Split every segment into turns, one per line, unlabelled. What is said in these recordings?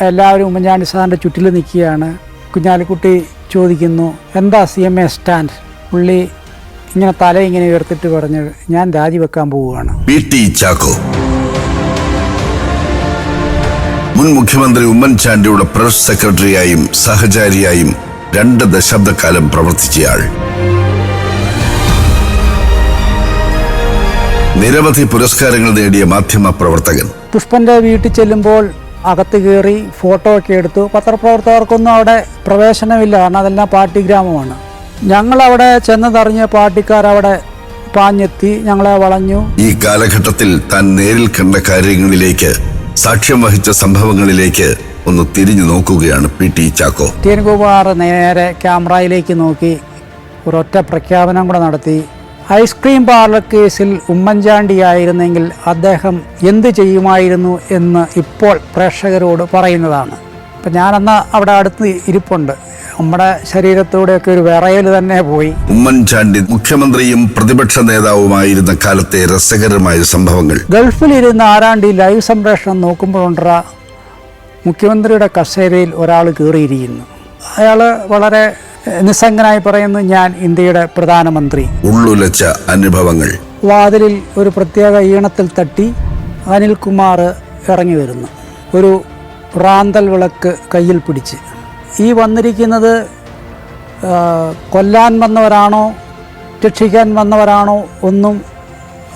എല്ലാവരും ഉമ്മൻചാണ്ടി സാറിൻ്റെ ചുറ്റിൽ നിൽക്കുകയാണ്. കുഞ്ഞാലിക്കുട്ടി ചോദിക്കുന്നു, എന്താ CMA സ്റ്റാൻഡ്? പുള്ളി ഇങ്ങനെ തല ഇങ്ങനെ ഉയർത്തിട്ട് പറഞ്ഞ്, ഞാൻ രാജിവെക്കാൻ പോവുകയാണ്.
PT ചാക്കോ മുൻ മുഖ്യമന്ത്രി ഉമ്മൻചാണ്ടിയുടെ പ്രസ് സെക്രട്ടറിയായും സഹചാരിയായും 2 ദശാബ്ദക്കാലം പ്രവർത്തിച്ചയാൾ. നിരവധി പുരസ്കാരങ്ങൾ നേടിയ മാധ്യമ പ്രവർത്തകൻ.
പുഷ്പന്റെ വീട്ടിൽ ചെല്ലുമ്പോൾ അകത്ത് കയറി ഫോട്ടോ ഒക്കെ എടുത്തു. പത്രപ്രവർത്തകർക്കൊന്നും അവിടെ പ്രവേശനമില്ല, കാരണം അതെല്ലാം പാർട്ടി ഗ്രാമമാണ്. ഞങ്ങളവിടെ ചെന്നതറിഞ്ഞ പാർട്ടിക്കാരവിടെ പാഞ്ഞെത്തി ഞങ്ങളെ വളഞ്ഞു.
ഈ കാലഘട്ടത്തിൽ താൻ നേരിൽ കണ്ട കാര്യങ്ങളിലേക്ക്, സാക്ഷ്യം വഹിച്ച സംഭവങ്ങളിലേക്ക് ഒന്ന് തിരിഞ്ഞു നോക്കുകയാണ് PT ചാക്കോ.
TN കുമാർ നേരെ ക്യാമറയിലേക്ക് നോക്കി ഒരൊറ്റ പ്രഖ്യാപനം കൂടെ നടത്തി. ഐസ്ക്രീം പാർലർ കേസിൽ ഉമ്മൻചാണ്ടിയായിരുന്നെങ്കിൽ അദ്ദേഹം എന്ത് ചെയ്യുമായിരുന്നു എന്ന് ഇപ്പോൾ പ്രേക്ഷകരോട് പറയുന്നതാണ്. അപ്പം ഞാനന്ന് അവിടെ അടുത്ത് ഇരിപ്പുണ്ട്. നമ്മുടെ ശരീരത്തോടെയൊക്കെ ഒരു വിറയൽ തന്നെ പോയി.
ഉമ്മൻചാണ്ടി മുഖ്യമന്ത്രിയും പ്രതിപക്ഷ നേതാവുമായിരുന്ന കാലത്തെ രസകരമായ സംഭവങ്ങൾ.
ഗൾഫിലിരുന്ന് ആരാണ്ട് ഈ ലൈവ് സംപ്രേഷണം നോക്കുമ്പോഴുണ്ട മുഖ്യമന്ത്രിയുടെ കസേരയിൽ ഒരാൾ കയറിയിരിക്കുന്നു. അയാൾ വളരെ നിസ്സംഗനായി പറയുന്നു, ഞാൻ ഇന്ത്യയുടെ പ്രധാനമന്ത്രി.
ഉള്ളുലച്ച അനുഭവങ്ങൾ.
വാതിലിൽ ഒരു പ്രത്യേക ഈണത്തിൽ തട്ടി അനിൽകുമാർ ഇറങ്ങി വരുന്നു, ഒരു റാന്തൽ വിളക്ക് കയ്യിൽ പിടിച്ച്. ഈ വന്നിരിക്കുന്നത് കൊല്ലാൻ വന്നവരാണോ രക്ഷിക്കാൻ വന്നവരാണോ ഒന്നും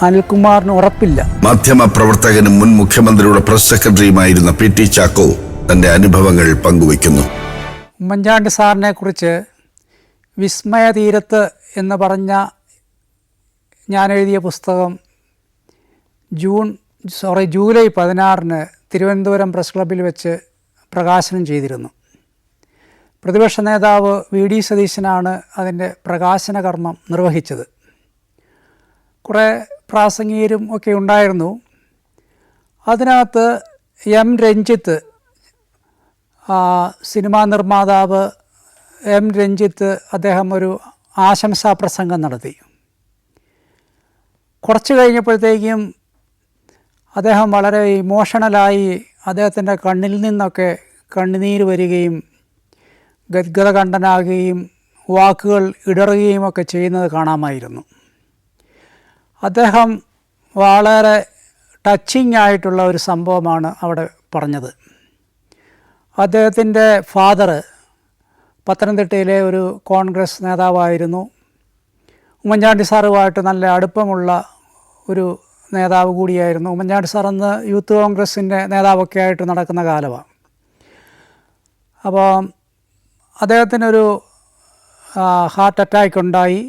അനിൽകുമാറിന് ഉറപ്പില്ല.
മാധ്യമ പ്രവർത്തകനും മുൻ മുഖ്യമന്ത്രിയുടെ പ്രസ് സെക്രട്ടറിയുമായിരുന്ന PT ചാക്കോ തന്റെ അനുഭവങ്ങൾ പങ്കുവയ്ക്കുന്നു.
ഉമ്മൻചാണ്ടി സാറിനെ കുറിച്ച് വിസ്മയതീരത്ത് എന്ന് പറഞ്ഞ ഞാൻ എഴുതിയ പുസ്തകം ജൂലൈ 16 തിരുവനന്തപുരം പ്രസ് ക്ലബ്ബിൽ വെച്ച് പ്രകാശനം ചെയ്തിരുന്നു. പ്രതിപക്ഷ നേതാവ് VD സതീശനാണ് അതിൻ്റെ പ്രകാശന കർമ്മം നിർവഹിച്ചത്. കുറേ പ്രാസംഗികരും ഒക്കെ ഉണ്ടായിരുന്നു. അതിനകത്ത് M രഞ്ജിത്ത്, സിനിമാ നിർമ്മാതാവ് M രഞ്ജിത്ത്, അദ്ദേഹം ഒരു ആശംസാ പ്രസംഗം നടത്തി. കുറച്ച് കഴിഞ്ഞപ്പോഴത്തേക്കും അദ്ദേഹം വളരെ ഇമോഷണലായി, അദ്ദേഹത്തിൻ്റെ കണ്ണിൽ നിന്നൊക്കെ കണ്ണുനീര് വരികയും ഗദ്ഗതകണ്ഠനാകുകയും വാക്കുകൾ ഇടറുകയും ഒക്കെ ചെയ്യുന്നത് കാണാമായിരുന്നു. അദ്ദേഹം വളരെ ടച്ചിങ് ആയിട്ടുള്ള ഒരു സംഭവമാണ് അവിടെ പറഞ്ഞത്. അദ്ദേഹത്തിൻ്റെ ഫാദർ പത്തനംതിട്ടയിലെ ഒരു കോൺഗ്രസ് നേതാവായിരുന്നു. ഉമ്മൻചാണ്ടി സാറുമായിട്ട് നല്ല അടുപ്പമുള്ള ഒരു നേതാവ് കൂടിയായിരുന്നു. ഉമ്മൻചാണ്ടി സാർ അന്ന് യൂത്ത് കോൺഗ്രസിൻ്റെ നേതാവൊക്കെ ആയിട്ട് നടക്കുന്ന കാലമാണ്. അപ്പോൾ അദ്ദേഹത്തിനൊരു ഹാർട്ട് അറ്റാക്ക് ഉണ്ടായി.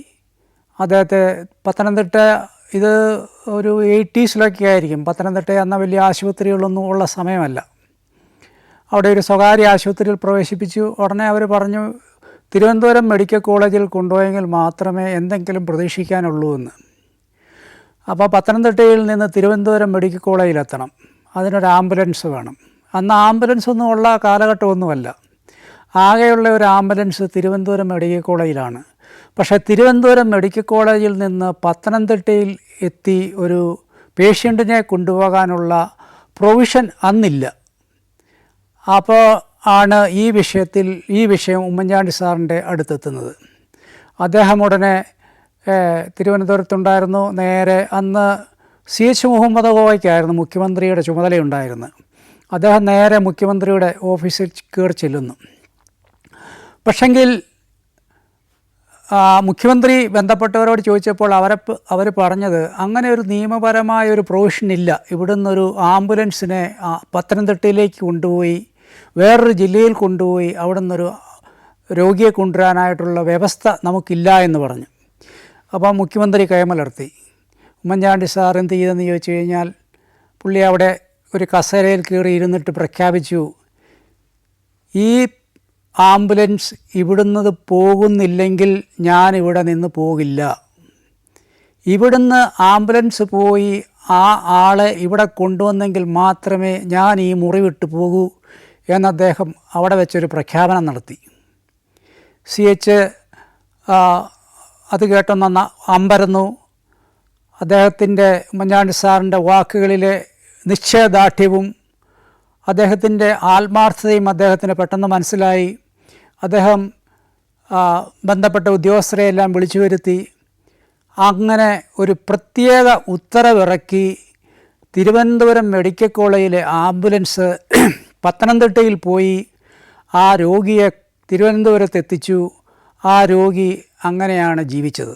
അദ്ദേഹത്തെ പത്തനംതിട്ട, ഇത് ഒരു 80s ആയിരിക്കും. പത്തനംതിട്ട എന്ന വലിയ ആശുപത്രികളൊന്നും ഉള്ള സമയമല്ല. അവിടെ ഒരു സ്വകാര്യ ആശുപത്രിയിൽ പ്രവേശിപ്പിച്ചു. ഉടനെ അവർ പറഞ്ഞു, തിരുവനന്തപുരം മെഡിക്കൽ കോളേജിൽ കൊണ്ടുപോയെങ്കിൽ മാത്രമേ എന്തെങ്കിലും പ്രതീക്ഷിക്കാനുള്ളൂ എന്ന്. അപ്പോൾ പത്തനംതിട്ടയിൽ നിന്ന് തിരുവനന്തപുരം മെഡിക്കൽ കോളേജിലെത്തണം, അതിനൊരു ആംബുലൻസ് വേണം. അന്ന് ആംബുലൻസ് ഒന്നും ഉള്ള കാലഘട്ടമൊന്നുമല്ല. ആകെയുള്ള ഒരു ആംബുലൻസ് തിരുവനന്തപുരം മെഡിക്കൽ കോളേജിലാണ്. പക്ഷേ തിരുവനന്തപുരം മെഡിക്കൽ കോളേജിൽ നിന്ന് പത്തനംതിട്ടയിൽ എത്തി ഒരു പേഷ്യൻറ്റിനെ കൊണ്ടുപോകാനുള്ള പ്രൊവിഷൻ അന്നില്ല. അപ്പോൾ ആണ് ഈ വിഷയം ഉമ്മൻചാണ്ടി സാറിൻ്റെ അടുത്തെത്തുന്നത്. അദ്ദേഹം ഉടനെ തിരുവനന്തപുരത്തുണ്ടായിരുന്നു. നേരെ അന്ന് CH മുഹമ്മദ് കോയയ്ക്കായിരുന്നു മുഖ്യമന്ത്രിയുടെ ചുമതലയുണ്ടായിരുന്നത്. അദ്ദേഹം നേരെ മുഖ്യമന്ത്രിയുടെ ഓഫീസിൽ കയറി ചെല്ലുന്നു. പക്ഷെങ്കിൽ മുഖ്യമന്ത്രി ബന്ധപ്പെട്ടവരോട് ചോദിച്ചപ്പോൾ അവർ പറഞ്ഞത്, അങ്ങനെ ഒരു നിയമപരമായ ഒരു പ്രൊവിഷൻ ഇല്ല. ഇവിടുന്നൊരു ആംബുലൻസിനെ പത്തനംതിട്ടയിലേക്ക് കൊണ്ടുപോയി വേറൊരു ജില്ലയിൽ കൊണ്ടുപോയി അവിടെ നിന്നൊരു രോഗിയെ കൊണ്ടുവരാനായിട്ടുള്ള വ്യവസ്ഥ നമുക്കില്ല എന്ന് പറഞ്ഞു. അപ്പോൾ മുഖ്യമന്ത്രി കൈമലർത്തി. ഉമ്മൻചാണ്ടി സാർ എന്ത് ചെയ്തെന്ന് ചോദിച്ചു കഴിഞ്ഞാൽ, പുള്ളി അവിടെ ഒരു കസേരയിൽ കയറി ഇരുന്നിട്ട് പ്രഖ്യാപിച്ചു, ഈ ആംബുലൻസ് ഇവിടുന്ന് പോകുന്നില്ലെങ്കിൽ ഞാൻ ഇവിടെ നിന്ന് പോകില്ല. ഇവിടുന്ന് ആംബുലൻസ് പോയി ആ ആളെ ഇവിടെ കൊണ്ടുവന്നെങ്കിൽ മാത്രമേ ഞാൻ ഈ മുറി വിട്ടു പോകൂ എന്ന് അദ്ദേഹം അവിടെ വെച്ചൊരു പ്രഖ്യാപനം നടത്തി. CH അത് കേട്ടൊന്ന് അമ്പരന്നു. അദ്ദേഹത്തിൻ്റെ ഉമ്മൻചാണ്ടി സാറിൻ്റെ വാക്കുകളിലെ നിശ്ചയദാർഢ്യവും അദ്ദേഹത്തിൻ്റെ ആത്മാർത്ഥതയും അദ്ദേഹത്തിന് പെട്ടെന്ന് മനസ്സിലായി. അദ്ദേഹം ബന്ധപ്പെട്ട ഉദ്യോഗസ്ഥരെയെല്ലാം വിളിച്ചു വരുത്തി അങ്ങനെ ഒരു പ്രത്യേക ഉത്തരവിറക്കി തിരുവനന്തപുരം മെഡിക്കൽ കോളേജിലെ ആംബുലൻസ് പത്തനംതിട്ടയിൽ പോയി ആ രോഗിയെ തിരുവനന്തപുരത്ത് എത്തിച്ചു. ആ രോഗി അങ്ങനെയാണ് ജീവിച്ചത്.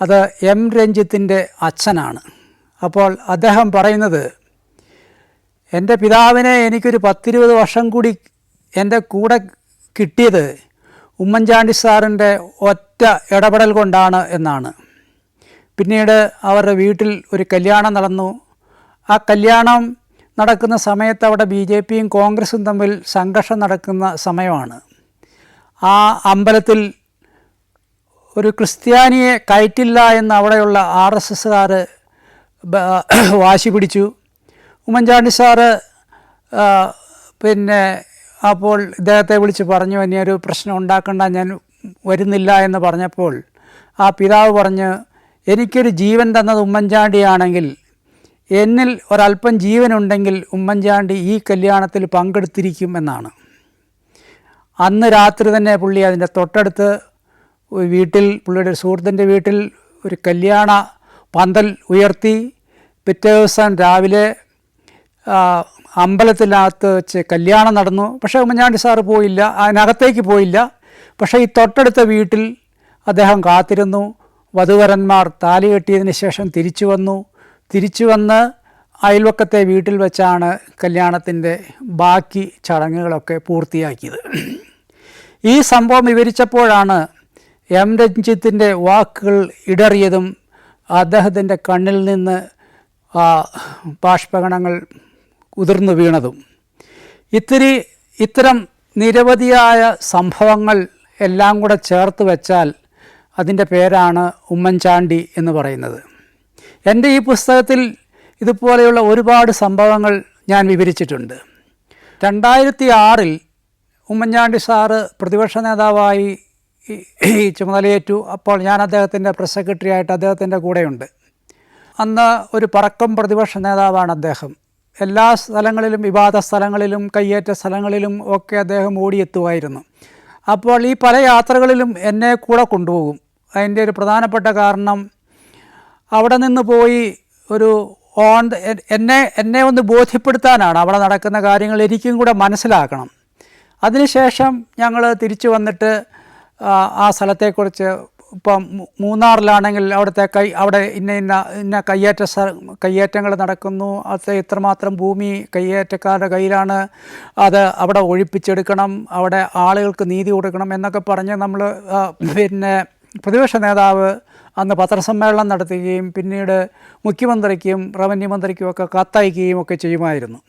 അത് എം രഞ്ജിത്തിൻ്റെ അച്ഛനാണ്. അപ്പോൾ അദ്ദേഹം പറയുന്നത്, എൻ്റെ പിതാവിനെ എനിക്കൊരു 10-20 വർഷം കൂടി എൻ്റെ കൂടെ കിട്ടിയത് ഉമ്മൻചാണ്ടി സാറിൻ്റെ ഒറ്റ ഇടപെടൽ കൊണ്ടാണ് എന്നാണ്. പിന്നീട് അവരുടെ വീട്ടിൽ ഒരു കല്യാണം നടന്നു. ആ കല്യാണം നടക്കുന്ന സമയത്ത് അവിടെ BJPയും കോൺഗ്രസും തമ്മിൽ സംഘർഷം നടക്കുന്ന സമയമാണ്. ആ അമ്പലത്തിൽ ഒരു ക്രിസ്ത്യാനിയെ കയറ്റില്ല എന്ന് അവിടെയുള്ള RSSകാർ വാശി പിടിച്ചു. ഉമ്മൻചാണ്ടി സാറ് പിന്നെ അപ്പോൾ ഇദ്ദേഹത്തെ വിളിച്ച് പറഞ്ഞു, ഇനിയൊരു പ്രശ്നം ഉണ്ടാക്കണ്ട, ഞാൻ വരുന്നില്ല എന്ന് പറഞ്ഞപ്പോൾ ആ പിതാവ് പറഞ്ഞ്, എനിക്കൊരു ജീവൻ തന്നത് ഉമ്മൻചാണ്ടിയാണെങ്കിൽ എന്നിൽ ഒരല്പം ജീവനുണ്ടെങ്കിൽ ഉമ്മൻചാണ്ടി ഈ കല്യാണത്തിൽ പങ്കെടുത്തിരിക്കും എന്നാണ്. അന്ന് രാത്രി തന്നെ പുള്ളി അതിൻ്റെ തൊട്ടടുത്ത് വീട്ടിൽ, പുള്ളിയുടെ സുഹൃത്തിൻ്റെ വീട്ടിൽ ഒരു കല്യാണ പന്തൽ ഉയർത്തി. പിറ്റേ ദിവസം രാവിലെ അമ്പലത്തിനകത്ത് വെച്ച് കല്യാണം നടന്നു. പക്ഷേ ഉമ്മൻചാണ്ടി സാറ് പോയില്ല, അതിനകത്തേക്ക് പോയില്ല. പക്ഷേ ഈ തൊട്ടടുത്ത വീട്ടിൽ അദ്ദേഹം കാത്തിരുന്നു. വധുവരന്മാർ താലി കെട്ടിയതിന് ശേഷം തിരിച്ചു വന്ന് അയൽവക്കത്തെ വീട്ടിൽ വെച്ചാണ് കല്യാണത്തിൻ്റെ ബാക്കി ചടങ്ങുകളൊക്കെ പൂർത്തിയാക്കിയത്. ഈ സംഭവം വിവരിച്ചപ്പോഴാണ് എം രഞ്ജിത്തിൻ്റെ വാക്കുകൾ ഇടറിയതും അദ്ദേഹത്തിൻ്റെ കണ്ണിൽ നിന്ന് ബാഷ്പകണങ്ങൾ ഉതിർന്നു വീണതും. ഇത്തരം നിരവധിയായ സംഭവങ്ങൾ എല്ലാം കൂടെ ചേർത്ത് വെച്ചാൽ അതിൻ്റെ പേരാണ് ഉമ്മൻചാണ്ടി എന്ന് പറയുന്നത്. എൻ്റെ ഈ പുസ്തകത്തിൽ ഇതുപോലെയുള്ള ഒരുപാട് സംഭവങ്ങൾ ഞാൻ വിവരിച്ചിട്ടുണ്ട്. 2006 ഉമ്മൻചാണ്ടി സാറ് പ്രതിപക്ഷ നേതാവായി ചുമതലയേറ്റു. അപ്പോൾ ഞാൻ അദ്ദേഹത്തിൻ്റെ പ്രസ് സെക്രട്ടറി ആയിട്ട് അദ്ദേഹത്തിൻ്റെ കൂടെയുണ്ട്. അന്ന് ഒരു പറക്കം പ്രതിപക്ഷ നേതാവാണ് അദ്ദേഹം. എല്ലാ സ്ഥലങ്ങളിലും, വിവാദ സ്ഥലങ്ങളിലും കയ്യേറ്റ സ്ഥലങ്ങളിലും ഒക്കെ അദ്ദേഹം ഓടിയെത്തുമായിരുന്നു. അപ്പോൾ ഈ പല യാത്രകളിലും എന്നെ കൂടെ കൊണ്ടുപോകും. അതിൻ്റെ ഒരു പ്രധാനപ്പെട്ട കാരണം അവിടെ നിന്ന് പോയി ഒരു എന്നെ ഒന്ന് ബോധ്യപ്പെടുത്താനാണ്. അവിടെ നടക്കുന്ന കാര്യങ്ങൾ എനിക്കും കൂടെ മനസ്സിലാക്കണം. അതിനുശേഷം ഞങ്ങൾ തിരിച്ചു വന്നിട്ട് ആ സ്ഥലത്തെക്കുറിച്ച്, ഇപ്പം മൂന്നാറിലാണെങ്കിൽ അവിടെ ഇന്ന കയ്യേറ്റങ്ങൾ നടക്കുന്നു, അത് എത്രമാത്രം ഭൂമി കയ്യേറ്റക്കാരുടെ കയ്യിലാണ്, അത് അവിടെ ഒഴിപ്പിച്ചെടുക്കണം, അവിടെ ആളുകൾക്ക് നീതി കൊടുക്കണം എന്നൊക്കെ പറഞ്ഞ് നമ്മൾ പിന്നെ പ്രതിപക്ഷ നേതാവ് അന്ന് പത്രസമ്മേളനം നടത്തുകയും പിന്നീട് മുഖ്യമന്ത്രിക്കും റവന്യൂ മന്ത്രിക്കും ഒക്കെ കത്തയക്കുകയും ഒക്കെ ചെയ്യുമായിരുന്നു.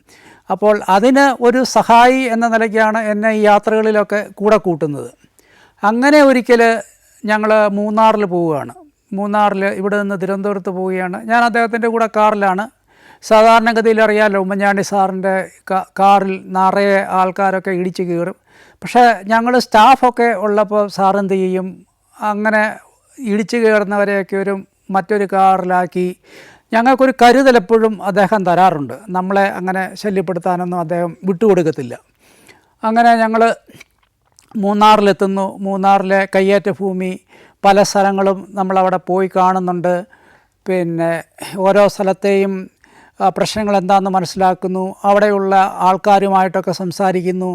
അപ്പോൾ അതിന് ഒരു സഹായി എന്ന നിലയ്ക്കാണ് എന്നെ ഈ യാത്രകളിലൊക്കെ കൂടെ കൂട്ടുന്നത്. അങ്ങനെ ഒരിക്കൽ ഞങ്ങൾ മൂന്നാറിൽ പോവുകയാണ്. മൂന്നാറിൽ ഇവിടെ നിന്ന് തിരുവനന്തപുരത്ത് പോവുകയാണ്. ഞാൻ അദ്ദേഹത്തിൻ്റെ കൂടെ കാറിലാണ്. സാധാരണഗതിയിൽ അറിയാമല്ലോ, ഉമ്മൻചാണ്ടി സാറിൻ്റെ കാറിൽ നിറയെ ആൾക്കാരൊക്കെ ഇടിച്ച് കയറും. പക്ഷേ ഞങ്ങൾ സ്റ്റാഫൊക്കെ ഉള്ളപ്പോൾ സാറെന്ത് ചെയ്യും, അങ്ങനെ ഇടിച്ചു കയറുന്നവരെയൊക്കെ മറ്റൊരു കാറിലാക്കി ഞങ്ങൾക്കൊരു കരുതലെപ്പോഴും അദ്ദേഹം തരാറുണ്ട്. നമ്മളെ അങ്ങനെ ശല്യപ്പെടുത്താനൊന്നും അദ്ദേഹം വിട്ടുകൊടുക്കത്തില്ല. അങ്ങനെ ഞങ്ങൾ മൂന്നാറിലെത്തുന്നു. മൂന്നാറിലെ കയ്യേറ്റ ഭൂമി പല സ്ഥലങ്ങളും നമ്മളവിടെ പോയി കാണുന്നുണ്ട്. പിന്നെ ഓരോ സ്ഥലത്തെയും പ്രശ്നങ്ങൾ എന്താണെന്ന് മനസ്സിലാക്കുന്നു. അവിടെയുള്ള ആൾക്കാരുമായിട്ടൊക്കെ സംസാരിക്കുന്നു.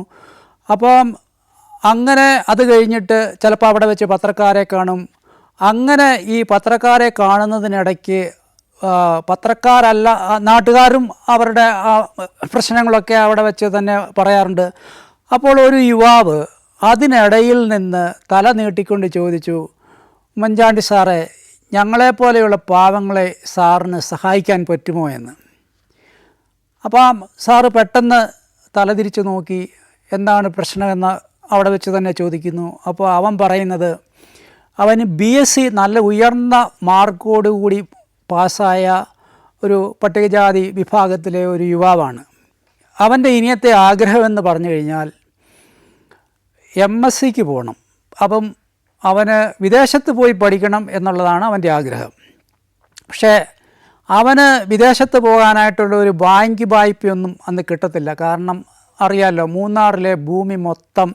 അപ്പം അങ്ങനെ അത് കഴിഞ്ഞിട്ട് ചിലപ്പോൾ അവിടെ വെച്ച് പത്രക്കാരെ കാണും. അങ്ങനെ ഈ പത്രക്കാരെ കാണുന്നതിനിടയ്ക്ക് പത്രക്കാരല്ല നാട്ടുകാരും അവരുടെ പ്രശ്നങ്ങളൊക്കെ അവിടെ വെച്ച് തന്നെ പറയാറുണ്ട്. അപ്പോൾ ഒരു യുവാവ് അതിനിടയിൽ നിന്ന് തല നീട്ടിക്കൊണ്ട് ചോദിച്ചു, ഉമ്മൻചാണ്ടി സാറേ, ഞങ്ങളെപ്പോലെയുള്ള പാവങ്ങളെ സാറിന് സഹായിക്കാൻ പറ്റുമോ എന്ന്. അപ്പം സാറ് പെട്ടെന്ന് തലതിരിച്ച് നോക്കി എന്താണ് പ്രശ്നമെന്ന് അവിടെ വെച്ച് തന്നെ ചോദിക്കുന്നു. അപ്പോൾ അവൻ പറയുന്നത്, അവന് BSc നല്ല ഉയർന്ന മാർക്കോടുകൂടി പാസ്സായ ഒരു പട്ടികജാതി വിഭാഗത്തിലെ ഒരു യുവാവാണ്. അവൻ്റെ ഇനിയത്തെ ആഗ്രഹമെന്ന് പറഞ്ഞു കഴിഞ്ഞാൽ MScക്ക് പോകണം. അപ്പം അവന് വിദേശത്ത് പോയി പഠിക്കണം എന്നുള്ളതാണ് അവൻ്റെ ആഗ്രഹം. പക്ഷേ അവന് വിദേശത്ത് പോകാനായിട്ടുള്ള ഒരു ബാങ്ക് വായ്പയൊന്നും അന്ന് കിട്ടത്തില്ല. കാരണം അറിയാമല്ലോ, മൂന്നാറിലെ ഭൂമി മൊത്തം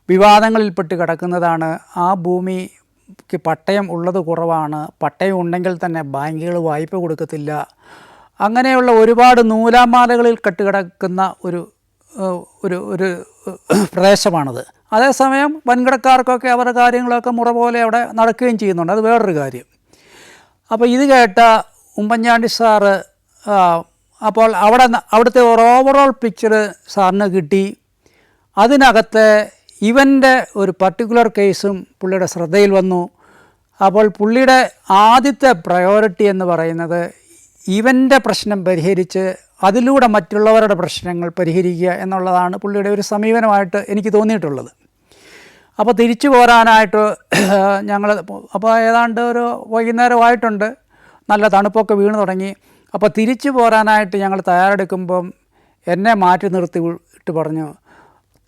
വിവാദങ്ങളിൽപ്പെട്ട് കിടക്കുന്നതാണ്. ആ ഭൂമിക്ക് പട്ടയം ഉള്ളത് കുറവാണ്. പട്ടയം ഉണ്ടെങ്കിൽ തന്നെ ബാങ്കുകൾ വായ്പ കൊടുക്കത്തില്ല. അങ്ങനെയുള്ള ഒരുപാട് നൂലാമാലകളിൽ കെട്ടുകിടക്കുന്ന ഒരു ഒരു ഒരു പ്രദേശമാണത്. അതേസമയം വൻകിടക്കാർക്കൊക്കെ അവരുടെ കാര്യങ്ങളൊക്കെ മുറ പോലെ അവിടെ നടക്കുകയും ചെയ്യുന്നുണ്ട്. അത് വേറൊരു കാര്യം. അപ്പോൾ ഇത് കേട്ട ഉമ്മൻചാണ്ടി സാറ് അപ്പോൾ അവിടുത്തെ ഒരു ഓവറോൾ പിക്ചർ സാറിന് കിട്ടി. അതിനകത്ത് ഇവൻ്റെ ഒരു പർട്ടിക്കുലർ കേസും പുള്ളിയുടെ ശ്രദ്ധയിൽ വന്നു. അപ്പോൾ പുള്ളിയുടെ ആദ്യത്തെ പ്രയോറിറ്റി എന്ന് പറയുന്നത് ഇവൻ്റെ പ്രശ്നം പരിഹരിച്ച് അതിലൂടെ മറ്റുള്ളവരുടെ പ്രശ്നങ്ങൾ പരിഹരിക്കുക എന്നുള്ളതാണ് പുള്ളിയുടെ ഒരു സമീപനമായിട്ട് എനിക്ക് തോന്നിയിട്ടുള്ളത്. അപ്പോൾ തിരിച്ചു പോരാനായിട്ട് ഞങ്ങൾ അപ്പോൾ ഏതാണ്ട് ഒരു വൈകുന്നേരമായിട്ടുണ്ട്, നല്ല തണുപ്പൊക്കെ വീണ് തുടങ്ങി. അപ്പോൾ തിരിച്ചു പോരാനായിട്ട് ഞങ്ങൾ തയ്യാറെടുക്കുമ്പം എന്നെ മാറ്റി നിർത്തിയിട്ട് പറഞ്ഞു,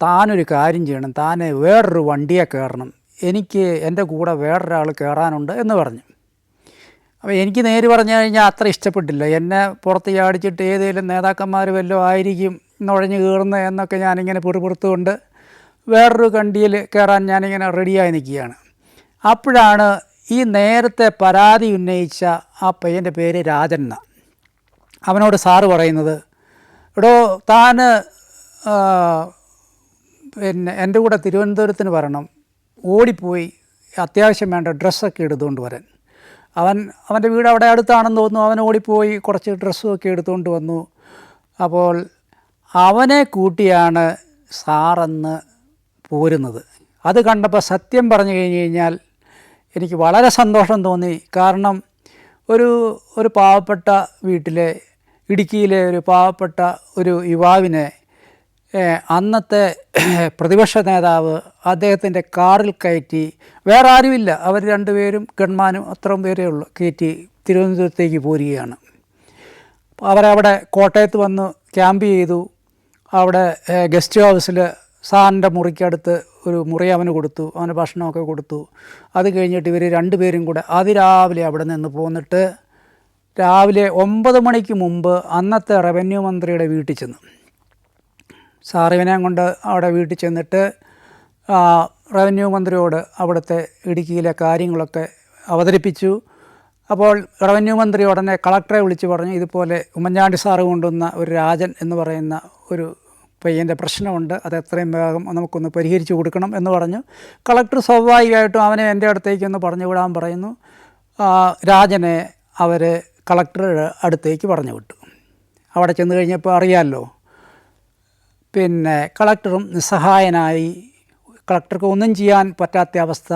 താനൊരു കാര്യം ചെയ്യണം, താൻ വേറൊരു വണ്ടിയെ കയറണം, എനിക്ക് എൻ്റെ കൂടെ വേറൊരാൾ കയറാനുണ്ട് എന്ന് പറഞ്ഞു. അപ്പോൾ എനിക്ക് നേര് പറഞ്ഞു കഴിഞ്ഞാൽ അത്ര ഇഷ്ടപ്പെട്ടില്ല. എന്നെ പുറത്ത് ചാടിച്ചിട്ട് ഏതെങ്കിലും നേതാക്കന്മാർ വല്ലതും ആയിരിക്കും നുഴഞ്ഞു കയറുന്നത് എന്നൊക്കെ ഞാനിങ്ങനെ പിറുപിറുത്തുകൊണ്ട് വേറൊരു വണ്ടിയിൽ കയറാൻ ഞാനിങ്ങനെ റെഡിയായി നിൽക്കുകയാണ്. അപ്പോഴാണ് ഈ നേരത്തെ പരാതി ഉന്നയിച്ച ആ പയ്യൻ്റെ പേര് രാജൻ എന്ന. അവനോട് സാറ് പറയുന്നത്, എടോ താൻ പിന്നെ എൻ്റെ കൂടെ തിരുവനന്തപുരത്തിന് വരണം, ഓടിപ്പോയി അത്യാവശ്യം വേണ്ട ഡ്രസ്സൊക്കെ എടുത്തുകൊണ്ട് വരാൻ. അവൻ്റെ വീട് അവിടെ അടുത്താണെന്ന് തോന്നുന്നു. അവൻ ഓടിപ്പോയി കുറച്ച് ഡ്രസ്സുമൊക്കെ എടുത്തുകൊണ്ട് വന്നു. അപ്പോൾ അവനെ കൂട്ടിയാണ് സാറന്ന് പോരുന്നത്. അത് കണ്ടപ്പോൾ സത്യം പറഞ്ഞു കഴിഞ്ഞ് കഴിഞ്ഞാൽ എനിക്ക് വളരെ സന്തോഷം തോന്നി. കാരണം ഒരു പാവപ്പെട്ട വീട്ടിലെ, ഇടുക്കിയിലെ ഒരു പാവപ്പെട്ട ഒരു യുവാവിനെ അന്നത്തെ പ്രതിപക്ഷ നേതാവ് അദ്ദേഹത്തിൻ്റെ കാറിൽ കയറ്റി, വേറെ ആരുമില്ല, അവർ രണ്ടുപേരും ഗൺമാനും അത്രയും പേരേ ഉള്ളൂ, കയറ്റി തിരുവനന്തപുരത്തേക്ക് പോരുകയാണ്. അവരവിടെ കോട്ടയത്ത് വന്ന് ക്യാമ്പ് ചെയ്തു. അവിടെ ഗസ്റ്റ് ഹൗസിൽ സാറിൻ്റെ മുറിക്കടുത്ത് ഒരു മുറി അവന് കൊടുത്തു, അവന് ഭക്ഷണമൊക്കെ കൊടുത്തു. അത് കഴിഞ്ഞിട്ട് ഇവർ രണ്ടുപേരും കൂടെ അതിരാവിലെ അവിടെ നിന്ന് പോന്നിട്ട് രാവിലെ 9 മണിക്ക് മുമ്പ് അന്നത്തെ റവന്യൂ മന്ത്രിയുടെ വീട്ടിൽ ചെന്നു. സാറിവിനെ കൊണ്ട് അവിടെ വീട്ടിൽ ചെന്നിട്ട് റവന്യൂ മന്ത്രിയോട് അവിടുത്തെ ഇടുക്കിയിലെ കാര്യങ്ങളൊക്കെ അവതരിപ്പിച്ചു. അപ്പോൾ റവന്യൂ മന്ത്രി ഉടനെ കളക്ടറെ വിളിച്ച് പറഞ്ഞു, ഇതുപോലെ ഉമ്മൻചാണ്ടി സാറ് കൊണ്ടുവന്ന ഒരു രാജൻ എന്ന് പറയുന്ന ഒരു പയ്യൻ്റെ പ്രശ്നമുണ്ട്, അത് എത്രയും വേഗം നമുക്കൊന്ന് പരിഹരിച്ചു കൊടുക്കണം എന്ന് പറഞ്ഞു. കളക്ടർ സ്വാഭാവികമായിട്ടും അവനെ എൻ്റെ അടുത്തേക്കൊന്ന് പറഞ്ഞു വിടാൻ പറയുന്നു. രാജനെ അവർ കളക്ടറുടെ അടുത്തേക്ക് പറഞ്ഞു വിട്ടു. അവിടെ ചെന്ന് കഴിഞ്ഞപ്പോൾ അറിയാമല്ലോ, പിന്നെ കളക്ടറും നിസ്സഹായനായി. കളക്ടർക്ക് ഒന്നും ചെയ്യാൻ പറ്റാത്ത അവസ്ഥ.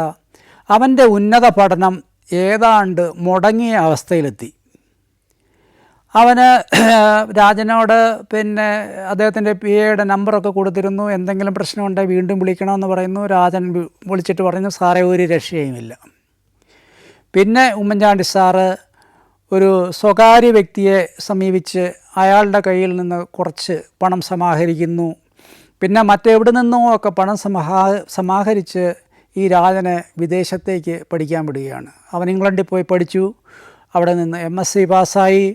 അവൻ്റെ ഉന്നത പഠനം ഏതാണ്ട് മുടങ്ങിയ അവസ്ഥയിലെത്തി. അവന് രാജനോട് പിന്നെ അദ്ദേഹത്തിൻ്റെ PA നമ്പറൊക്കെ കൊടുത്തിരുന്നു, എന്തെങ്കിലും പ്രശ്നമുണ്ടെങ്കിൽ വീണ്ടും വിളിക്കണമെന്ന് പറയുന്നു. രാജൻ വിളിച്ചിട്ട് പറഞ്ഞു, സാറേ ഒരു രക്ഷയുമില്ല. പിന്നെ ഉമ്മൻചാണ്ടി സാറ് ഒരു സ്വകാര്യ വ്യക്തിയെ സമീപിച്ച് അയാളുടെ കയ്യിൽ നിന്ന് കുറച്ച് പണം സമാഹരിക്കുന്നു. പിന്നെ മറ്റെവിടെ നിന്നോ ഒക്കെ പണം സമാഹരിച്ച് ഈ രാജനെ വിദേശത്തേക്ക് പഠിക്കാൻ വിടുകയാണ്. അവൻ ഇംഗ്ലണ്ടിൽ പോയി പഠിച്ചു, അവിടെ നിന്ന് MSc പാസ്സായി.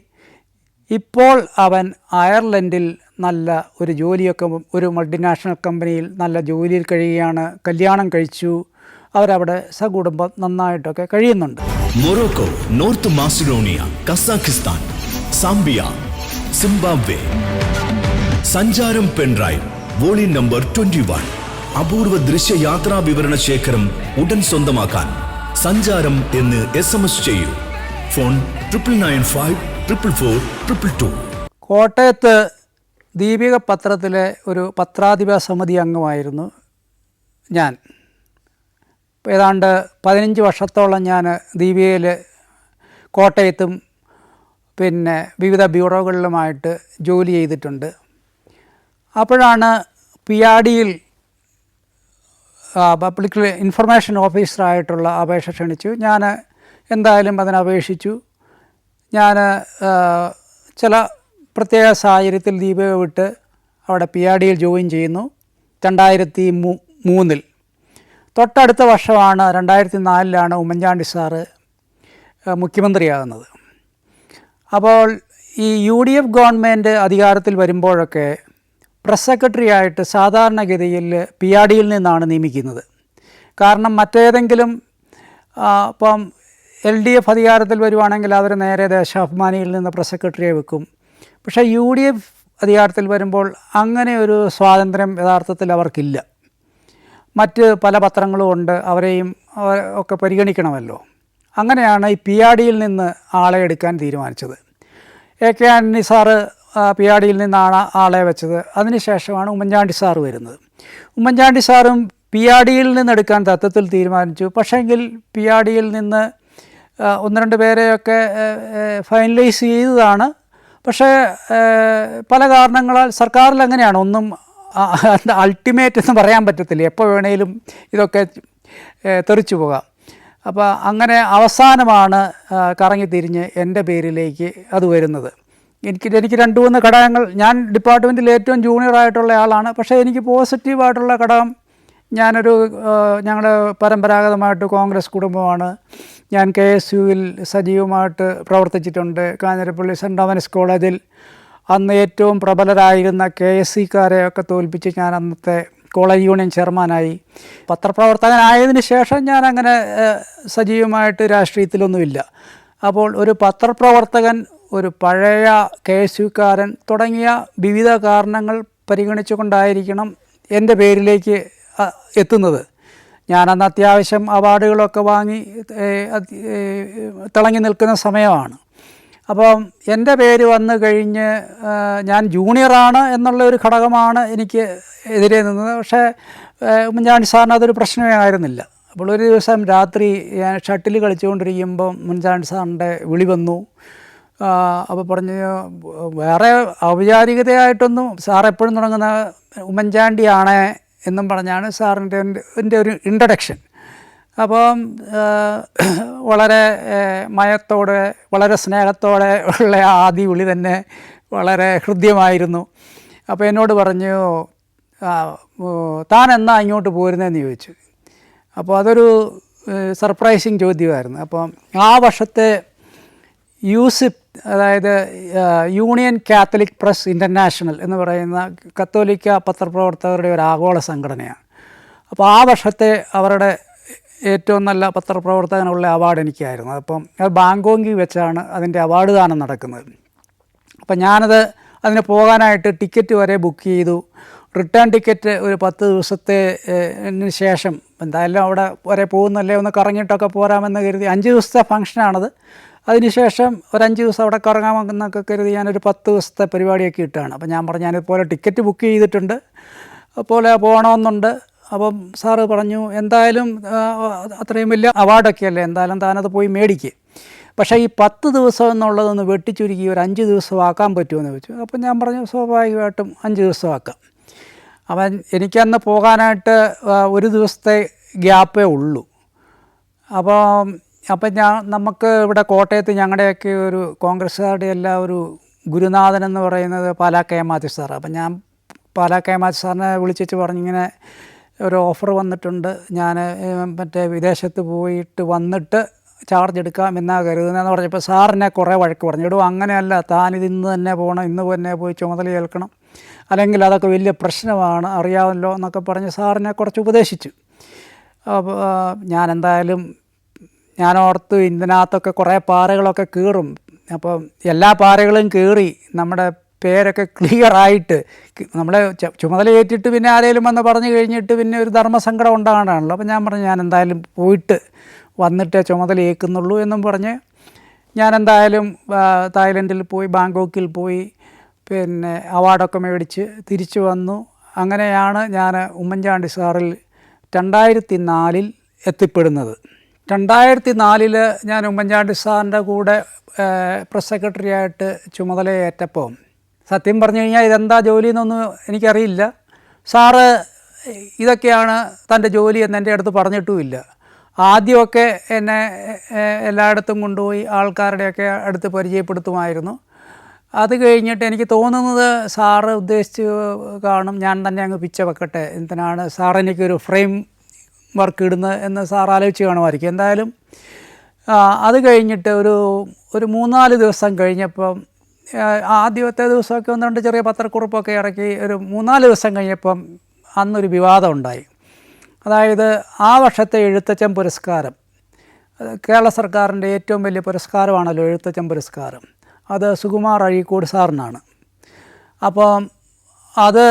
ഇപ്പോൾ അവൻ അയർലൻഡിൽ നല്ല ഒരു ജോലിയൊക്കെ, ഒരു മൾട്ടിനാഷണൽ കമ്പനിയിൽ നല്ല ജോലിയിൽ കഴിയുകയാണ്. കല്യാണം കഴിച്ചു. അവരവിടെ സകുടുംബം നന്നായിട്ടൊക്കെ കഴിയുന്നുണ്ട്.
Morocco, north Macedonia, Kazakhstan, Zambia, Zimbabwe. സഞ്ചാരം പെൻഡ്രൈവ് വോളിയം നമ്പർ 21. അപൂർവ ദൃശ്യയാത്രാ വിവരണ ശേഖരം ഉടൻ സ്വന്തമാക്കാൻ സഞ്ചാരം എന്ന് SMS ചെയ്യൂ. ഫോൺ 9995444222.
കോട്ടയത്ത് ദീപിക പത്രത്തിലെ ഒരു പത്രാധിപ സമിതി അംഗമായിരുന്നു ഞാൻ. ഏതാണ്ട് 15 വർഷത്തോളം ഞാൻ ദീപികയിൽ കോട്ടയത്തും പിന്നെ വിവിധ ബ്യൂറോകളിലുമായിട്ട് ജോലി ചെയ്തിട്ടുണ്ട്. അപ്പോഴാണ് PRDയിൽ പബ്ലിക് ഇൻഫർമേഷൻ ഓഫീസറായിട്ടുള്ള അപേക്ഷ ക്ഷണിച്ചു. ഞാൻ എന്തായാലും അതിനപേക്ഷിച്ചു. ഞാൻ ചില പ്രത്യേക സാഹചര്യത്തിൽ ദീപിക വിട്ട് അവിടെ PRDയിൽ ജോയിൻ ചെയ്യുന്നു 2003. തൊട്ടടുത്ത വർഷമാണ് 2004 ഉമ്മൻചാണ്ടി സാറ് മുഖ്യമന്ത്രിയാകുന്നത്. അപ്പോൾ ഈ UDF ഗവൺമെൻറ് അധികാരത്തിൽ വരുമ്പോഴൊക്കെ പ്രസ് സെക്രട്ടറി ആയിട്ട് സാധാരണഗതിയിൽ PRDയിൽ നിന്നാണ് നിയമിക്കുന്നത്. കാരണം മറ്റേതെങ്കിലും ഇപ്പം LDF അധികാരത്തിൽ വരുവാണെങ്കിൽ അവർ നേരെ ദേശാഭിമാനിയിൽ നിന്ന് പ്രസ് സെക്രട്ടറിയെ വെക്കും. പക്ഷേ UDF അധികാരത്തിൽ വരുമ്പോൾ അങ്ങനെ ഒരു സ്വാതന്ത്ര്യം യഥാർത്ഥത്തിൽ അവർക്കില്ല. മറ്റ് പല പത്രങ്ങളും ഉണ്ട്, അവരെയും ഒക്കെ പരിഗണിക്കണമല്ലോ. അങ്ങനെയാണ് ഈ PRDയിൽ നിന്ന് ആളെ എടുക്കാൻ തീരുമാനിച്ചത്. AK ആൻ്റണി സാറ് PRDയിൽ നിന്നാണ് ആളെ വെച്ചത്. അതിനുശേഷമാണ് ഉമ്മൻചാണ്ടി സാറ് വരുന്നത്. ഉമ്മൻചാണ്ടി സാറും PRDയിൽ നിന്ന് എടുക്കാൻ തത്വത്തിൽ തീരുമാനിച്ചു. പക്ഷേങ്കിൽ PRDയിൽ നിന്ന് 1-2 പേരെയൊക്കെ ഫൈനലൈസ് ചെയ്തതാണ്. പക്ഷേ പല കാരണങ്ങളാൽ സർക്കാരിൽ അങ്ങനെയാണ്, ഒന്നും അൾട്ടിമേറ്റ് എന്ന് പറയാൻ പറ്റത്തില്ല, എപ്പോൾ വേണേലും ഇതൊക്കെ തെറിച്ചു പോകാം. അപ്പോൾ അങ്ങനെ അവസാനമാണ് കറങ്ങി തിരിഞ്ഞ് എൻ്റെ പേരിലേക്ക് അത് വരുന്നത്. എനിക്ക് 2-3 ഘടകങ്ങൾ, ഞാൻ ഡിപ്പാർട്ട്മെൻറ്റിൽ ഏറ്റവും ജൂനിയറായിട്ടുള്ള ആളാണ്. പക്ഷേ എനിക്ക് പോസിറ്റീവായിട്ടുള്ള ഘടകം, ഞങ്ങൾ പരമ്പരാഗതമായിട്ട് കോൺഗ്രസ് കുടുംബമാണ്. ഞാൻ KSUവിൽ സജീവമായിട്ട് പ്രവർത്തിച്ചിട്ടുണ്ട്. കാഞ്ഞിരപ്പള്ളി സെൻറ് ഡൊമിനിക്സ് കോളേജിൽ അന്ന് ഏറ്റവും പ്രബലരായിരുന്ന KSCക്കാരെയൊക്കെ തോൽപ്പിച്ച് ഞാൻ അന്നത്തെ കോളേജ് യൂണിയൻ ചെയർമാനായി. പത്രപ്രവർത്തകനായതിനു ശേഷം ഞാൻ അങ്ങനെ സജീവമായിട്ട് രാഷ്ട്രീയത്തിലൊന്നുമില്ല. അപ്പോൾ ഒരു പത്രപ്രവർത്തകൻ, ഒരു പഴയ KSUക്കാരൻ തുടങ്ങിയ വിവിധ കാരണങ്ങൾ പരിഗണിച്ചുകൊണ്ടായിരിക്കണം എൻ്റെ പേരിലേക്ക് എത്തുന്നത്. ഞാനന്ന് അത്യാവശ്യം അവാർഡുകളൊക്കെ വാങ്ങി തിളങ്ങി നിൽക്കുന്ന സമയമാണ്. അപ്പം എൻ്റെ പേര് വന്നു കഴിഞ്ഞ് ഞാൻ ജൂനിയറാണ് എന്നുള്ള ഒരു ഘടകമാണ് എനിക്ക് എതിരെ നിന്നത്. പക്ഷേ ഉമ്മൻചാണ്ടി സാറിന് അതൊരു പ്രശ്നമേ ആയിരുന്നില്ല. അപ്പോൾ ഒരു ദിവസം രാത്രി ഞാൻ ഷട്ടിൽ കളിച്ചുകൊണ്ടിരിക്കുമ്പോൾ ഉമ്മൻചാണ്ടി സാറിൻ്റെ വിളി വന്നു. അപ്പോൾ പറഞ്ഞു, വേറെ ഔപചാരികതയായിട്ടൊന്നും, സാർ എപ്പോഴും തുടങ്ങുന്ന ഉമ്മൻചാണ്ടിയാണ് എന്നും പറഞ്ഞാണ് സാറിൻ്റെ ഒരു ഇൻട്രഡക്ഷൻ. അപ്പം വളരെ മയത്തോടെ, വളരെ സ്നേഹത്തോടെ ഉള്ള ആദ്യ വിളി തന്നെ വളരെ ഹൃദ്യമായിരുന്നു. അപ്പോൾ എന്നോട് പറഞ്ഞു, താൻ എന്നാ ഇങ്ങോട്ട് പോരുന്നതെന്ന് ചോദിച്ചു. അപ്പോൾ അതൊരു സർപ്രൈസിങ് ചോദ്യമായിരുന്നു. അപ്പം ആ വർഷത്തെ USIP, അതായത് യൂണിയൻ കാത്തലിക് പ്രസ് ഇൻ്റർനാഷണൽ എന്ന് പറയുന്ന കത്തോലിക്ക പത്രപ്രവർത്തകരുടെ ഒരു ആഗോള സംഘടനയാണ്. അപ്പോൾ ആ വർഷത്തെ അവരുടെ ഏറ്റവും നല്ല പത്രപ്രവർത്തകനുള്ള അവാർഡ് എനിക്കായിരുന്നു. അപ്പം അത് ബാങ്കോങ്ങിൽ വെച്ചാണ് അതിൻ്റെ അവാർഡ് ദാനം നടക്കുന്നത്. അപ്പം അതിന് പോകാനായിട്ട് ടിക്കറ്റ് വരെ ബുക്ക് ചെയ്തു. റിട്ടേൺ ടിക്കറ്റ് ഒരു 10 ദിവസത്തെ ശേഷം, എന്തായാലും അവിടെ വരെ പോകുന്നല്ലേ, ഒന്ന് കറങ്ങിയിട്ടൊക്കെ പോരാമെന്ന് കരുതി. 5 ദിവസത്തെ ഫംഗ്ഷനാണത്. അതിനുശേഷം ഒരു 5 ദിവസം അവിടെ കറങ്ങാമെന്നൊക്കെ കരുതി ഞാനൊരു 10 ദിവസത്തെ പരിപാടിയൊക്കെ ഇട്ടാണ്. അപ്പം ഞാൻ പറഞ്ഞു, ഞാനിതുപോലെ ടിക്കറ്റ് ബുക്ക് ചെയ്തിട്ടുണ്ട്, അതുപോലെ പോകണമെന്നുണ്ട്. അപ്പം സാറ് പറഞ്ഞു, എന്തായാലും അത്രയും വലിയ അവാർഡൊക്കെ അല്ലേ, എന്തായാലും താനത് പോയി മേടിക്കുക. പക്ഷേ ഈ 10 ദിവസം എന്നുള്ളതൊന്ന് വെട്ടിച്ചുരുക്കി ഒരു 5 ദിവസം ആക്കാൻ പറ്റുമെന്ന് ചോദിച്ചു. അപ്പം ഞാൻ പറഞ്ഞു, സ്വാഭാവികമായിട്ടും 5 ദിവസം ആക്കാം. അവൻ എനിക്കന്ന് പോകാനായിട്ട് 1 ദിവസത്തെ ഗ്യാപ്പേ ഉള്ളൂ. അപ്പം നമുക്ക് ഇവിടെ കോട്ടയത്ത് ഞങ്ങളുടെയൊക്കെ ഒരു കോൺഗ്രസ്സുകാരുടെ എല്ലാ ഒരു ഗുരുനാഥൻ എന്ന് പറയുന്നത് പാലാ K. മാത്യു സാർ. അപ്പം ഞാൻ പാലാ K. മാത്യു സാറിനെ വിളിച്ചിട്ട് പറഞ്ഞു, ഇങ്ങനെ ഒരു ഓഫർ വന്നിട്ടുണ്ട്, ഞാൻ മറ്റേ വിദേശത്ത് പോയിട്ട് വന്നിട്ട് ചാർജ് എടുക്കാം എന്നാ കരുതുന്നതെന്ന് പറഞ്ഞപ്പോൾ സാറിനെ കുറേ വഴക്ക് പറഞ്ഞു. ഇടും അങ്ങനെയല്ല, താനിത് ഇന്ന് തന്നെ പോകണം, ഇന്ന് തന്നെ പോയി ചുമതല ഏൽക്കണം, അല്ലെങ്കിൽ അതൊക്കെ വലിയ പ്രശ്നമാണ്, അറിയാമല്ലോ എന്നൊക്കെ പറഞ്ഞ് സാറിനെ കുറച്ച് ഉപദേശിച്ചു. അപ്പോൾ ഞാൻ ഓർത്ത് ഇതിനകത്തൊക്കെ കുറേ പാറകളൊക്കെ കീറും. അപ്പോൾ എല്ലാ പാറകളും കീറി നമ്മുടെ പേരൊക്കെ ക്ലിയറായിട്ട് നമ്മളെ ചുമതല ഏറ്റിട്ട് പിന്നെ ആരെങ്കിലും വന്ന് പറഞ്ഞു കഴിഞ്ഞിട്ട് പിന്നെ ഒരു ധർമ്മസങ്കടം ഉണ്ടാകണമല്ലോ. അപ്പോൾ ഞാൻ പറഞ്ഞു, ഞാൻ എന്തായാലും പോയിട്ട് വന്നിട്ടേ ചുമതല ഏൽക്കുന്നുള്ളൂ എന്നും പറഞ്ഞ് ഞാൻ എന്തായാലും തായ്ലൻഡിൽ പോയി, ബാങ്കോക്കിൽ പോയി, പിന്നെ അവാർഡൊക്കെ മേടിച്ച് തിരിച്ചു വന്നു. അങ്ങനെയാണ് ഞാൻ ഉമ്മൻചാണ്ടി സാറിൽ 2004 എത്തിപ്പെടുന്നത്. 2004 ഞാൻ ഉമ്മൻചാണ്ടി സാറിൻ്റെ കൂടെ പ്രസ് സെക്രട്ടറി ആയിട്ട് ചുമതലയേറ്റപ്പോൾ സത്യം പറഞ്ഞു കഴിഞ്ഞാൽ ഇതെന്താ ജോലി എന്നൊന്നും എനിക്കറിയില്ല. സാറ് ഇതൊക്കെയാണ് തൻ്റെ ജോലി എന്ന് എൻ്റെ അടുത്ത് പറഞ്ഞിട്ടുമില്ല. ആദ്യമൊക്കെ എന്നെ എല്ലായിടത്തും കൊണ്ടുപോയി ആൾക്കാരുടെയൊക്കെ അടുത്ത് പരിചയപ്പെടുത്തുമായിരുന്നു. അത് കഴിഞ്ഞിട്ട് എനിക്ക് തോന്നുന്നത് സാറ് ഉദ്ദേശിച്ച് കാണും, ഞാൻ തന്നെ അങ്ങ് പിച്ച വെക്കട്ടെ, എന്തിനാണ് സാർ എനിക്കൊരു ഫ്രെയിം വർക്ക് ഇടുന്നത് എന്ന് സാർ ആലോചിച്ച് കാണുമായിരിക്കും. എന്തായാലും അത് കഴിഞ്ഞിട്ട് ഒരു 3-4 ദിവസം കഴിഞ്ഞപ്പം, ആദ്യത്തെ ദിവസമൊക്കെ 1-2 ചെറിയ പത്രക്കുറിപ്പൊക്കെ ഇറക്കി, ഒരു 3-4 ദിവസം കഴിഞ്ഞപ്പം അന്നൊരു വിവാദം ഉണ്ടായി. അതായത് ആ വർഷത്തെ എഴുത്തച്ഛൻ പുരസ്കാരം, കേരള സർക്കാരിൻ്റെ ഏറ്റവും വലിയ പുരസ്കാരമാണല്ലോ എഴുത്തച്ഛൻ പുരസ്കാരം, അത് സുകുമാർ അഴീക്കോട് സാറിനാണ്. അപ്പം അത്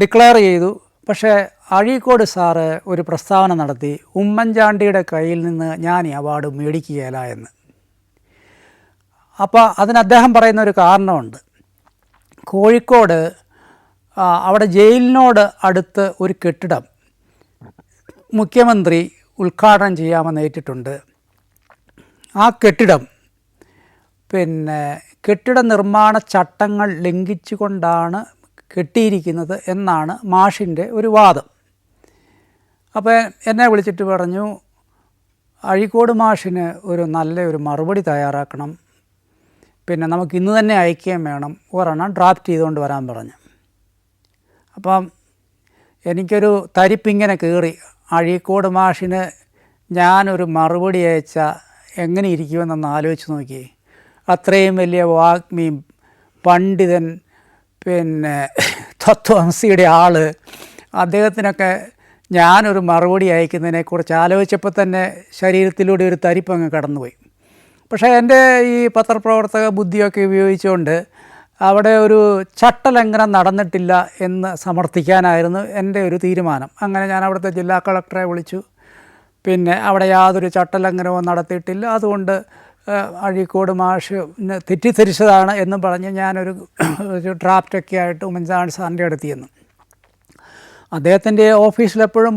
ഡിക്ലെയർ ചെയ്തു. പക്ഷേ അഴീക്കോട് സാറ് ഒരു പ്രസ്താവന നടത്തി, ഉമ്മൻചാണ്ടിയുടെ കയ്യിൽ നിന്ന് ഞാൻ ഈ അവാർഡ് മേടിക്കുകയില്ല എന്ന്. അപ്പോൾ അതിന് അദ്ദേഹം പറയുന്ന ഒരു കാരണമുണ്ട്. കോഴിക്കോട് അവിടെ ജയിലിനോട് അടുത്ത് ഒരു കെട്ടിടം മുഖ്യമന്ത്രി ഉദ്ഘാടനം ചെയ്യാമെന്ന് ഏറ്റിട്ടുണ്ട്. ആ കെട്ടിടം കെട്ടിട നിർമ്മാണ ചട്ടങ്ങൾ ലംഘിച്ചുകൊണ്ടാണ് കെട്ടിയിരിക്കുന്നത് എന്നാണ് മാഷിൻ്റെ ഒരു വാദം. അപ്പോൾ എന്നെ വിളിച്ചിട്ട് പറഞ്ഞു, അഴീക്കോട് മാഷിന് നല്ലൊരു മറുപടി തയ്യാറാക്കണം, നമുക്ക് ഇന്ന് തന്നെ അയക്കുകയും വേണം, ഒരെണ്ണം ഡ്രാഫ്റ്റ് ചെയ്തുകൊണ്ട് വരാൻ പറഞ്ഞു. അപ്പം എനിക്കൊരു തരിപ്പിങ്ങനെ കയറി, അഴീക്കോട് മാഷിന് ഞാനൊരു മറുപടി അയച്ചാൽ എങ്ങനെ ഇരിക്കുമെന്നൊന്ന് ആലോചിച്ച് നോക്കി. അത്രയും വലിയ വാഗ്മിയും പണ്ഡിതൻ, തത്വമസിയുടെ ആൾ, അദ്ദേഹത്തിനൊക്കെ ഞാനൊരു മറുപടി അയക്കുന്നതിനെക്കുറിച്ച് ആലോചിച്ചപ്പോൾ തന്നെ ശരീരത്തിലൂടെ ഒരു തരിപ്പങ്ങ് കടന്നുപോയി. പക്ഷേ എൻ്റെ ഈ പത്രപ്രവർത്തക ബുദ്ധിയൊക്കെ ഉപയോഗിച്ചുകൊണ്ട് അവിടെ ഒരു ചട്ടലംഘനം നടന്നിട്ടില്ല എന്ന് സമർത്ഥിക്കാനായിരുന്നു എൻ്റെ ഒരു തീരുമാനം. അങ്ങനെ ഞാൻ അവിടുത്തെ ജില്ലാ കളക്ടറെ വിളിച്ചു. അവിടെ യാതൊരു ചട്ടലംഘനവും നടത്തിയിട്ടില്ല, അതുകൊണ്ട് അഴീക്കോട് മാഷിന് തെറ്റിദ്ധരിച്ചതാണ് എന്ന് പറഞ്ഞ് ഞാനൊരു ഡ്രാഫ്റ്റൊക്കെ ആയിട്ട് ഉമ്മൻചാണ്ടി സാറിൻ്റെ അടുത്ത് ചെന്നു. അദ്ദേഹത്തിൻ്റെ ഓഫീസിലെപ്പോഴും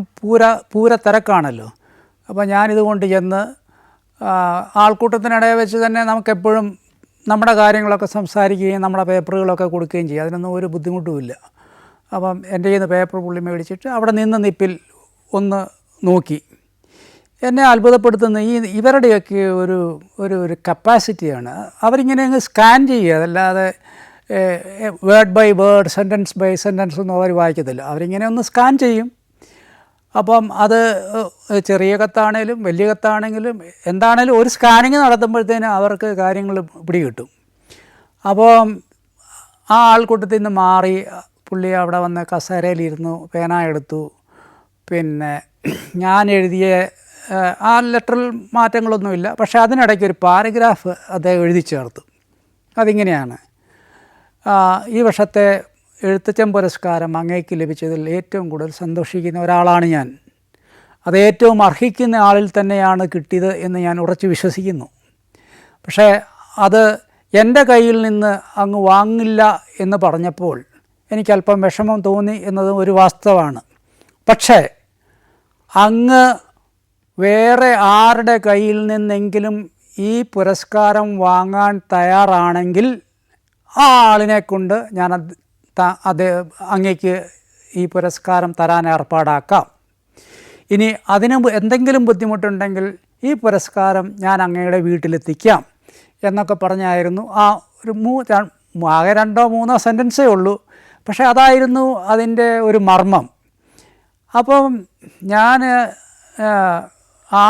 പൂര തിരക്കാണല്ലോ. അപ്പോൾ ഞാനിതുകൊണ്ട് ചെന്ന് ആൾക്കൂട്ടത്തിനിടയിൽ വെച്ച് തന്നെ നമുക്കെപ്പോഴും നമ്മുടെ കാര്യങ്ങളൊക്കെ സംസാരിക്കുകയും നമ്മുടെ പേപ്പറുകളൊക്കെ കൊടുക്കുകയും ചെയ്യും, അതിനൊന്നും ഒരു ബുദ്ധിമുട്ടുമില്ല. അപ്പം എൻ്റെ കയ്യിൽ നിന്ന് പേപ്പർ പുള്ളി മേടിച്ചിട്ട് അവിടെ നിപ്പിൽ ഒന്ന് നോക്കി. എന്നെ അത്ഭുതപ്പെടുത്തുന്ന ഇവരുടെയൊക്കെ ഒരു കപ്പാസിറ്റിയാണ്. അവരിങ്ങനെ അങ്ങ് സ്കാൻ ചെയ്യുക, അതല്ലാതെ word by word, sentence by sentence ഒന്നും അവർ വായിക്കത്തില്ല. അവരിങ്ങനെ ഒന്ന് സ്കാൻ ചെയ്യും. അപ്പം അത് ചെറിയ കത്താണേലും വലിയ കത്താണെങ്കിലും എന്താണേലും ഒരു സ്കാനിങ് നടത്തുമ്പോഴത്തേന് അവർക്ക് കാര്യങ്ങൾ പിടികിട്ടും. അപ്പോൾ ആ ആൾക്കൂട്ടത്തിൽ നിന്ന് മാറി പുള്ളി അവിടെ വന്ന് കസേരയിലിരുന്നു, പേന എടുത്തു. ഞാൻ എഴുതിയ ആ ലെറ്ററിൽ മാറ്റങ്ങളൊന്നുമില്ല, പക്ഷേ അതിനിടയ്ക്ക് ഒരു പാരഗ്രാഫ് അദ്ദേഹം എഴുതി ചേർത്തു. അതിങ്ങനെയാണ്: ഈ വർഷത്തെ എഴുത്തച്ഛൻ പുരസ്കാരം അങ്ങേക്ക് ലഭിച്ചതിൽ ഏറ്റവും കൂടുതൽ സന്തോഷിക്കുന്ന ഒരാളാണ് ഞാൻ. അത് ഏറ്റവും അർഹിക്കുന്ന ആളിൽ തന്നെയാണ് കിട്ടിയത് എന്ന് ഞാൻ ഉറച്ചു വിശ്വസിക്കുന്നു. പക്ഷേ അത് എൻ്റെ കയ്യിൽ നിന്ന് അങ്ങ് വാങ്ങില്ല എന്ന് പറഞ്ഞപ്പോൾ എനിക്കല്പം വിഷമം തോന്നി എന്നതും ഒരു വാസ്തവമാണ്. പക്ഷേ അങ്ങ് വേറെ ആരുടെ കയ്യിൽ നിന്നെങ്കിലും ഈ പുരസ്കാരം വാങ്ങാൻ തയ്യാറാണെങ്കിൽ ആ ആളിനെ കൊണ്ട് ഞാൻ അങ്ങേക്ക് ഈ പുരസ്കാരം തരാൻ ഏർപ്പാടാക്കാം. ഇനി അതിന് എന്തെങ്കിലും ബുദ്ധിമുട്ടുണ്ടെങ്കിൽ ഈ പുരസ്കാരം ഞാൻ അങ്ങയുടെ വീട്ടിലെത്തിക്കാം എന്നൊക്കെ പറഞ്ഞായിരുന്നു. ആ ഒരു ആകെ 2-3 സെൻറ്റൻസേ ഉള്ളൂ, പക്ഷേ അതായിരുന്നു അതിൻ്റെ ഒരു മർമ്മം. അപ്പം ഞാൻ ആ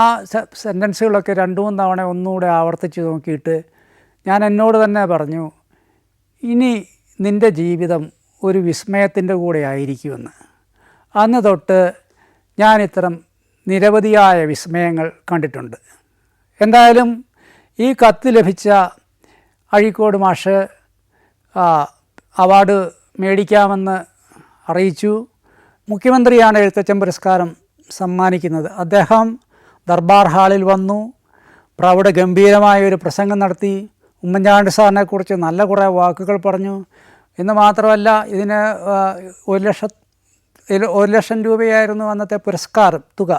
സെൻറ്റൻസുകളൊക്കെ 2-3 തവണ ഒന്നുകൂടെ ആവർത്തിച്ച് നോക്കിയിട്ട് ഞാൻ എന്നോട് തന്നെ പറഞ്ഞു, ഇനി നിൻ്റെ ജീവിതം ഒരു വിസ്മയത്തിൻ്റെ കൂടെ ആയിരിക്കുമെന്ന്. അന്ന് തൊട്ട് ഞാനിത്തരം നിരവധിയായ വിസ്മയങ്ങൾ കണ്ടിട്ടുണ്ട്. എന്തായാലും ഈ കത്ത് ലഭിച്ച അഴീക്കോട് മാഷ് അവാർഡ് മേടിക്കാമെന്ന് അറിയിച്ചു. മുഖ്യമന്ത്രിയാണ് എഴുത്തച്ഛൻ പുരസ്കാരം സമ്മാനിക്കുന്നത്. അദ്ദേഹം ദർബാർ ഹാളിൽ വന്നു, പ്രൗഢഗംഭീരമായൊരു പ്രസംഗം നടത്തി. ഉമ്മൻചാണ്ടി സാറിനെക്കുറിച്ച് നല്ല കുറേ വാക്കുകൾ പറഞ്ഞു. എന്ന് മാത്രമല്ല, ഇതിന് 1,00,000 രൂപയായിരുന്നു അന്നത്തെ പുരസ്കാരം തുക.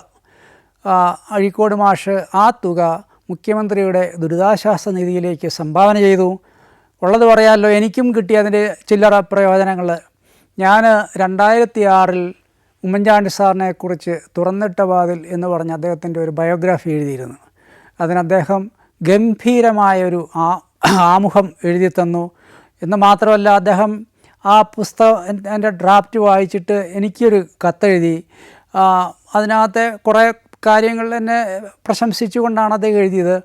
അഴീക്കോട് മാഷ് ആ തുക മുഖ്യമന്ത്രിയുടെ ദുരിതാശ്വാസ നിധിയിലേക്ക് സംഭാവന ചെയ്തു. ഉള്ളത് പറയാമല്ലോ, എനിക്കും കിട്ടിയ അതിൻ്റെ ചില്ലറ പ്രയോജനങ്ങൾ. ഞാൻ 2006 ഉമ്മൻചാണ്ടി സാറിനെക്കുറിച്ച് തുറന്നിട്ട വാതിൽ എന്ന് പറഞ്ഞ് അദ്ദേഹത്തിൻ്റെ ഒരു ബയോഗ്രാഫി എഴുതിയിരുന്നു. അതിന് അദ്ദേഹം ഗംഭീരമായൊരു ആമുഖം എഴുതി തന്നു. എന്ന് മാത്രമല്ല, അദ്ദേഹം ആ പുസ്തകം എൻ്റെ ഡ്രാഫ്റ്റ് വായിച്ചിട്ട് എനിക്കൊരു കത്തെഴുതി. അതിനകത്തെ കുറേ കാര്യങ്ങൾ എന്നെ പ്രശംസിച്ചുകൊണ്ടാണ് അദ്ദേഹം എഴുതിയത്.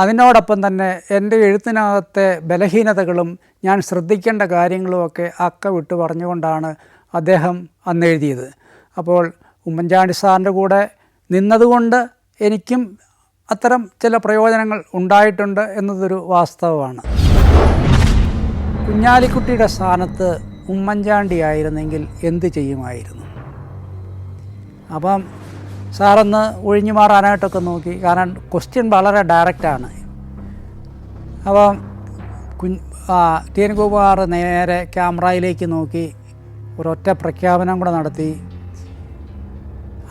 അതിനോടൊപ്പം തന്നെ എൻ്റെ എഴുത്തിനകത്തെ ബലഹീനതകളും ഞാൻ ശ്രദ്ധിക്കേണ്ട കാര്യങ്ങളുമൊക്കെ വിട്ട് പറഞ്ഞുകൊണ്ടാണ് അദ്ദേഹം അന്ന് എഴുതിയത്. അപ്പോൾ ഉമ്മൻചാണ്ടി സാറിൻ്റെ കൂടെ നിന്നതുകൊണ്ട് എനിക്കും അത്തരം ചില പ്രയോജനങ്ങൾ ഉണ്ടായിട്ടുണ്ട് എന്നതൊരു വാസ്തവമാണ്. കുഞ്ഞാലിക്കുട്ടിയുടെ സ്ഥാനത്ത് ഉമ്മൻചാണ്ടി ആയിരുന്നെങ്കിൽ എന്ത് ചെയ്യുമായിരുന്നു? അപ്പം സാറൊന്ന് ഒഴിഞ്ഞു മാറാനായിട്ടൊക്കെ നോക്കി. കാരണം ക്വസ്റ്റ്യൻ വളരെ ഡയറക്റ്റാണ്. അപ്പം ടി എൻ കുമാർ നേരെ ക്യാമറയിലേക്ക് നോക്കി ഒരൊറ്റ പ്രഖ്യാപനം കൂടെ നടത്തി.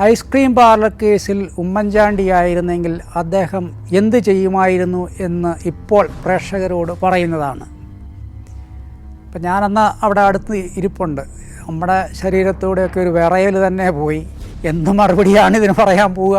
ഐസ്ക്രീം പാർലർ കേസിൽ ഉമ്മൻചാണ്ടി ആയിരുന്നെങ്കിൽ അദ്ദേഹം എന്ത് ചെയ്യുമായിരുന്നു എന്ന് ഇപ്പോൾ പ്രേക്ഷകരോട് പറയുന്നതാണ്. അപ്പം ഞാനന്ന് അവിടെ അടുത്ത് ഇരിപ്പുണ്ട്. നമ്മുടെ ശരീരത്തൂടെയൊക്കെ ഒരു വിറയൽ തന്നെ പോയി. എന്ത് മറുപടിയാണ് ഇതിന് പറയാൻ പോവുക?